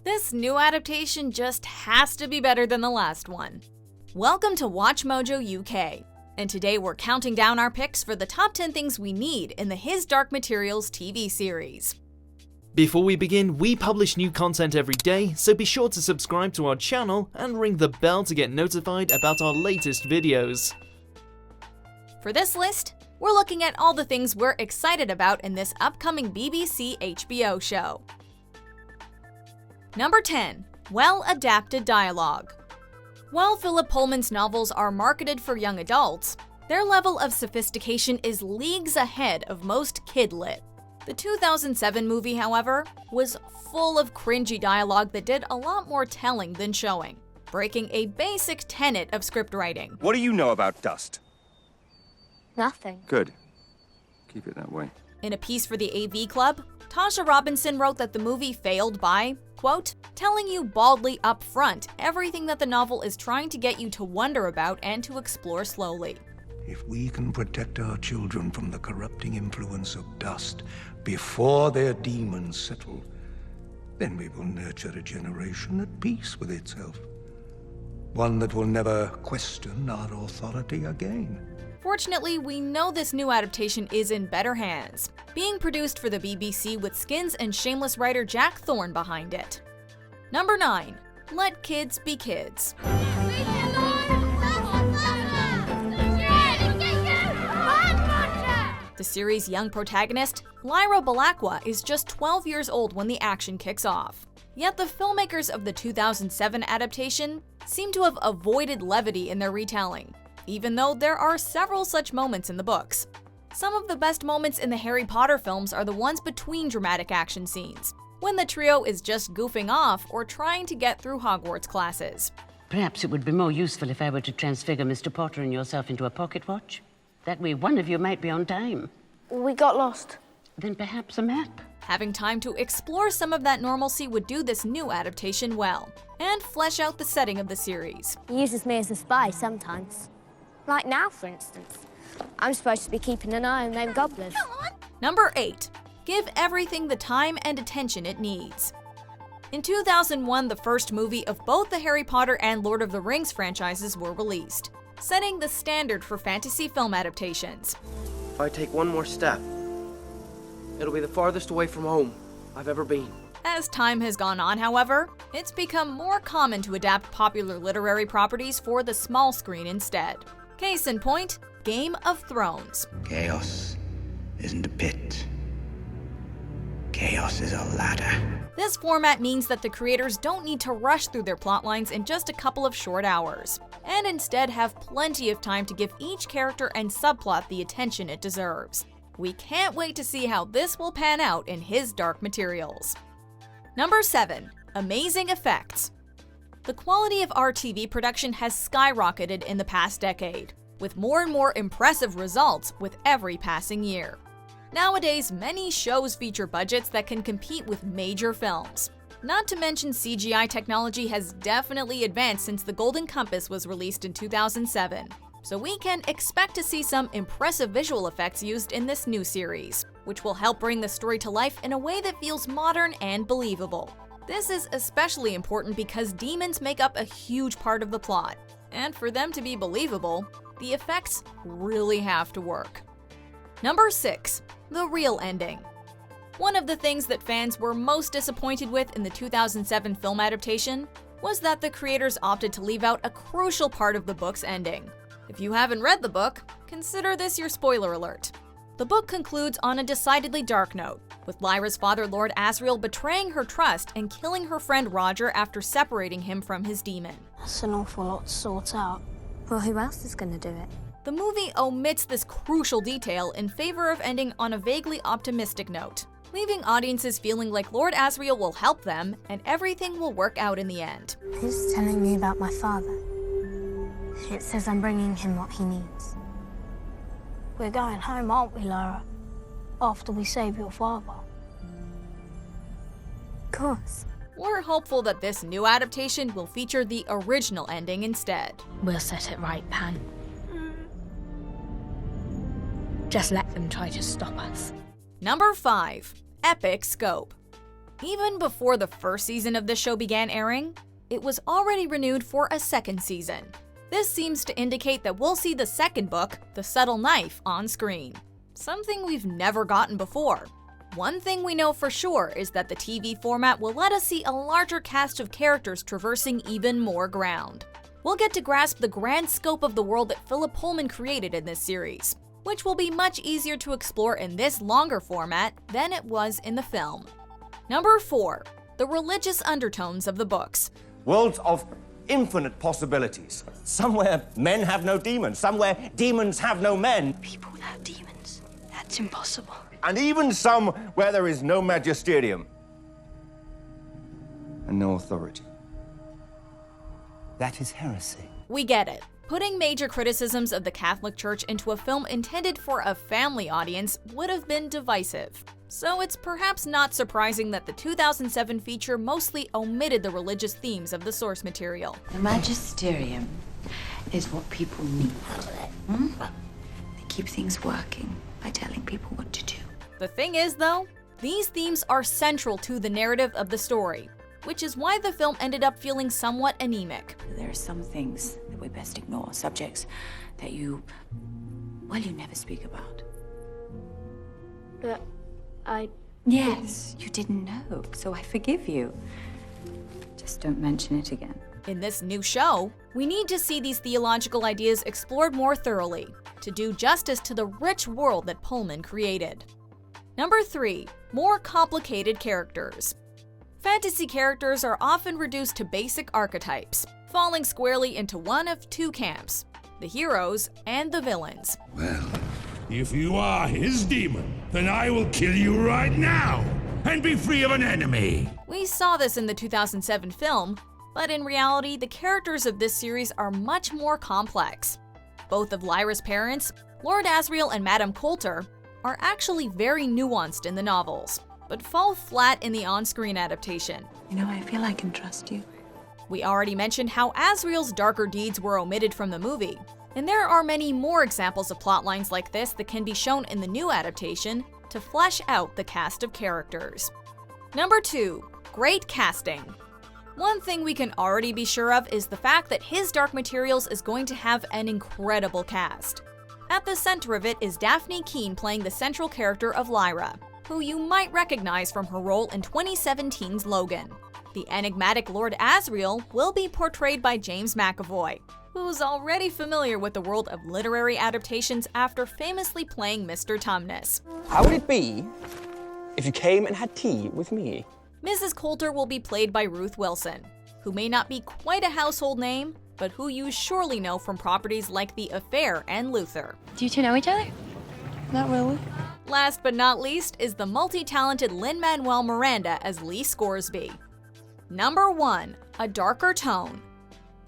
This new adaptation just has to be better than the last one. Welcome to Watch Mojo UK, and today we're counting down our picks for the top 10 things we need in the His Dark Materials TV series. Before we begin, we publish new content every day, so be sure to subscribe to our channel and ring the bell to get notified about our latest videos. For this list, we're looking at all the things we're excited about in this upcoming BBC HBO show. Number 10. Well-adapted dialogue. While Philip Pullman's novels are marketed for young adults, their level of sophistication is leagues ahead of most kid-lit. The 2007 movie, however, was full of cringy dialogue that did a lot more telling than showing, breaking a basic tenet of script writing. What do you know about dust? Nothing. Good. Keep it that way. In a piece for the AV Club, Tasha Robinson wrote that the movie failed by, quote, telling you baldly up front everything that the novel is trying to get you to wonder about and to explore slowly. If we can protect our children from the corrupting influence of dust before their demons settle, then we will nurture a generation at peace with itself. One that will never question our authority again. Fortunately, we know this new adaptation is in better hands, being produced for the BBC with Skins and Shameless writer Jack Thorne behind it. Number 9. Let kids be kids. The series' young protagonist, Lyra Balakwa, is just 12 years old when the action kicks off. Yet the filmmakers of the 2007 adaptation seem to have avoided levity in their retelling, even though there are several such moments in the books. Some of the best moments in the Harry Potter films are the ones between dramatic action scenes, when the trio is just goofing off or trying to get through Hogwarts classes. Perhaps it would be more useful if I were to transfigure Mr. Potter and yourself into a pocket watch. That way one of you might be on time. We got lost. Then perhaps a map. Having time to explore some of that normalcy would do this new adaptation well, and flesh out the setting of the series. He uses me as a spy sometimes. Like now, for instance. I'm supposed to be keeping an eye on them goblins. Number 8. Give everything the time and attention it needs. In 2001, the first movie of both the Harry Potter and Lord of the Rings franchises were released, setting the standard for fantasy film adaptations. If I take one more step, it'll be the farthest away from home I've ever been. As time has gone on, however, it's become more common to adapt popular literary properties for the small screen instead. Case in point, Game of Thrones. Chaos isn't a pit. Chaos is a ladder. This format means that the creators don't need to rush through their plotlines in just a couple of short hours, and instead have plenty of time to give each character and subplot the attention it deserves. We can't wait to see how this will pan out in His Dark Materials. Number 7. Amazing effects. The quality of our TV production has skyrocketed in the past decade, with more and more impressive results with every passing year. Nowadays, many shows feature budgets that can compete with major films. Not to mention CGI technology has definitely advanced since The Golden Compass was released in 2007, so we can expect to see some impressive visual effects used in this new series, which will help bring the story to life in a way that feels modern and believable. This is especially important because demons make up a huge part of the plot, and for them to be believable, the effects really have to work. Number 6. The real ending. One of the things that fans were most disappointed with in the 2007 film adaptation was that the creators opted to leave out a crucial part of the book's ending. If you haven't read the book, consider this your spoiler alert. The book concludes on a decidedly dark note, with Lyra's father Lord Asriel betraying her trust and killing her friend Roger after separating him from his demon. That's an awful lot to sort out. Well, who else is going to do it? The movie omits this crucial detail in favor of ending on a vaguely optimistic note, leaving audiences feeling like Lord Asriel will help them and everything will work out in the end. Who's telling me about my father? It says I'm bringing him what he needs. We're going home, aren't we, Lyra? After we save your father. Of course. We're hopeful that this new adaptation will feature the original ending instead. We'll set it right, Pan. Just let them try to stop us. Number 5. Epic scope. Even before the first season of the show began airing, it was already renewed for a second season. This seems to indicate that we'll see the second book, The Subtle Knife, on screen. Something we've never gotten before. One thing we know for sure is that the TV format will let us see a larger cast of characters traversing even more ground. We'll get to grasp the grand scope of the world that Philip Pullman created in this series, which will be much easier to explore in this longer format than it was in the film. Number 4. The religious undertones of the books. Worlds of infinite possibilities. Somewhere men have no demons, somewhere demons have no men. People without demons. That's impossible. And even some where there is no magisterium. And no authority. That is heresy. We get it. Putting major criticisms of the Catholic Church into a film intended for a family audience would have been divisive. So it's perhaps not surprising that the 2007 feature mostly omitted the religious themes of the source material. The magisterium is what people need. They keep things working by telling people what to do. The thing is, though, these themes are central to the narrative of the story, which is why the film ended up feeling somewhat anemic. There are some things that we best ignore, subjects that you never speak about. But Yes, you didn't know, so I forgive you. Just don't mention it again. In this new show, we need to see these theological ideas explored more thoroughly to do justice to the rich world that Pullman created. Number 3. More complicated characters. Fantasy characters are often reduced to basic archetypes, falling squarely into one of two camps: the heroes and the villains. Well, if you are his demon, then I will kill you right now and be free of an enemy. We saw this in the 2007 film, but in reality, the characters of this series are much more complex. Both of Lyra's parents, Lord Asriel and Madame Coulter, are actually very nuanced in the novels, but fall flat in the on-screen adaptation. You know, I feel I can trust you. We already mentioned how Asriel's darker deeds were omitted from the movie, and there are many more examples of plotlines like this that can be shown in the new adaptation to flesh out the cast of characters. Number 2. Great casting. One thing we can already be sure of is the fact that His Dark Materials is going to have an incredible cast. At the center of it is Daphne Keane playing the central character of Lyra, who you might recognize from her role in 2017's Logan. The enigmatic Lord Asriel will be portrayed by James McAvoy, who's already familiar with the world of literary adaptations after famously playing Mr. Tumnus. How would it be if you came and had tea with me? Mrs. Coulter will be played by Ruth Wilson, who may not be quite a household name, but who you surely know from properties like The Affair and Luther. Do you two know each other? Not really. Last but not least is the multi-talented Lin-Manuel Miranda as Lee Scoresby. Number 1. A darker tone.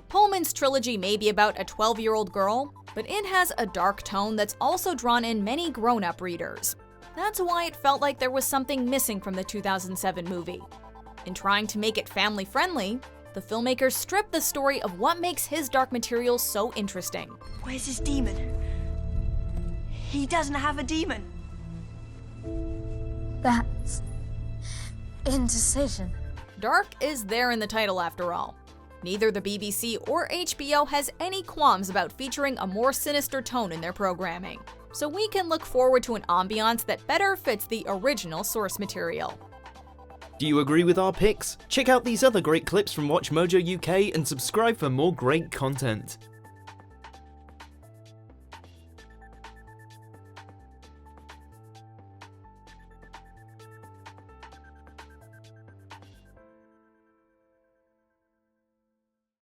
Pullman's trilogy may be about a 12-year-old girl, but it has a dark tone that's also drawn in many grown-up readers. That's why it felt like there was something missing from the 2007 movie. In trying to make it family-friendly, the filmmakers stripped the story of what makes His Dark Materials so interesting. Where's his demon? He doesn't have a demon. That's indecision. Dark is there in the title after all. Neither the BBC or HBO has any qualms about featuring a more sinister tone in their programming, so we can look forward to an ambiance that better fits the original source material. Do you agree with our picks? Check out these other great clips from WatchMojo UK and subscribe for more great content.